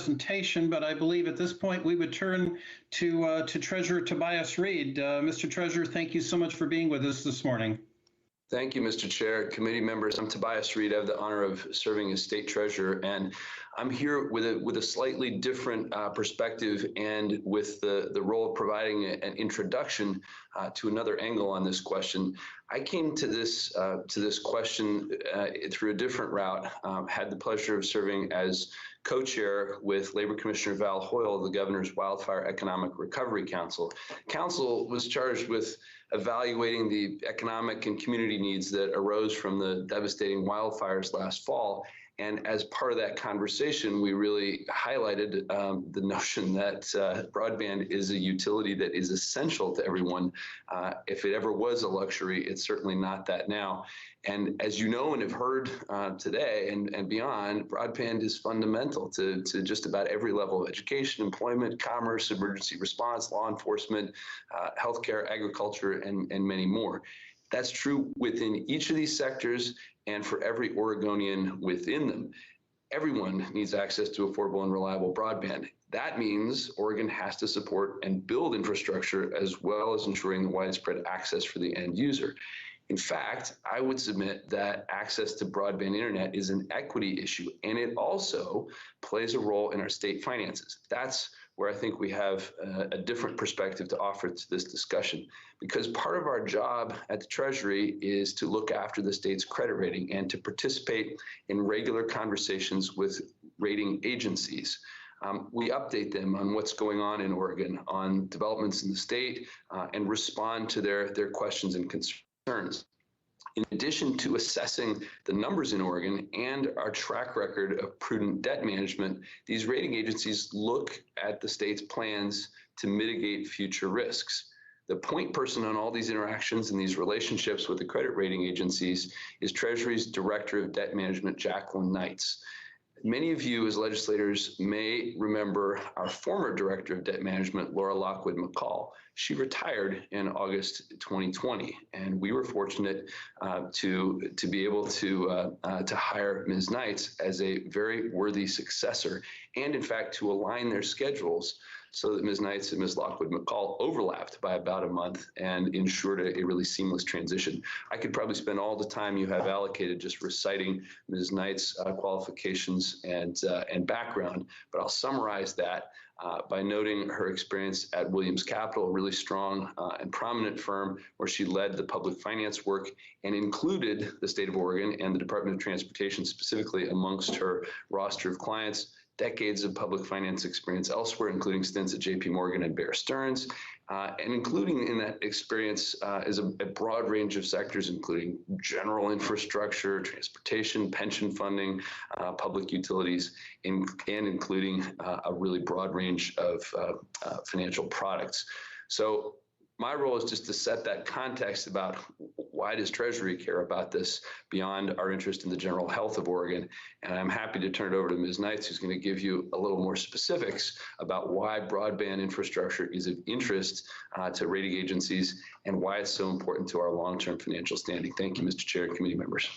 presentation, but I believe at this point we would turn to Treasurer Tobias Reed. Mr. Treasurer, thank you so much for being with us this morning. Thank you, Mr. Chair, committee members. I'm Tobias Reed. I have the honor of serving as state treasurer, and I'm here with a slightly different perspective and with the role of providing an introduction to another angle on this question. I came to this question through a different route. Had the pleasure of serving as co-chair with Labor Commissioner Val Hoyle of the Governor's Wildfire Economic Recovery Council. Council was charged with evaluating the economic and community needs that arose from the devastating wildfires last fall. And as part of that conversation, we really highlighted the notion that broadband is a utility that is essential to everyone. If it ever was a luxury, it's certainly not that now. And as you know and have heard today and beyond, broadband is fundamental to just about every level of education, employment, commerce, emergency response, law enforcement, healthcare, agriculture, and many more. That's true within each of these sectors and for every Oregonian within them. Everyone needs access to affordable and reliable broadband. That means Oregon has to support and build infrastructure as well as ensuring the widespread access for the end user. In fact, I would submit that access to broadband internet is an equity issue, and it also plays a role in our state finances. That's where I think we have a different perspective to offer to this discussion, because part of our job at the Treasury is to look after the state's credit rating and to participate in regular conversations with rating agencies. We update them on what's going on in Oregon, on developments in the state, and respond to their questions and concerns. In addition to assessing the numbers in Oregon and our track record of prudent debt management, these rating agencies look at the state's plans to mitigate future risks. The point person on all these interactions and these relationships with the credit rating agencies is Treasury's Director of Debt Management, Jacqueline Knights. Many of you as legislators may remember our former Director of Debt Management, Laura Lockwood McCall. She retired in August 2020, and we were fortunate to be able to hire Ms. Knights as a very worthy successor, and in fact to align their schedules so that Ms. Knights and Ms. Lockwood McCall overlapped by about a month and ensured a really seamless transition. I could probably spend all the time you have allocated just reciting Ms. Knights' qualifications and background, but I'll summarize that by noting her experience at Williams Capital, a really strong and prominent firm where she led the public finance work and included the state of Oregon and the Department of Transportation specifically amongst her roster of clients. Decades of public finance experience elsewhere, including stints at JP Morgan and Bear Stearns, and including in that experience is a broad range of sectors, including general infrastructure, transportation, pension funding, public utilities, and including a really broad range of financial products. So my role is just to set that context about why does Treasury care about this beyond our interest in the general health of Oregon. And I'm happy to turn it over to Ms. Knights, who's going to give you a little more specifics about why broadband infrastructure is of interest to rating agencies and why it's so important to our long-term financial standing. Thank you, Mr. Chair and committee members.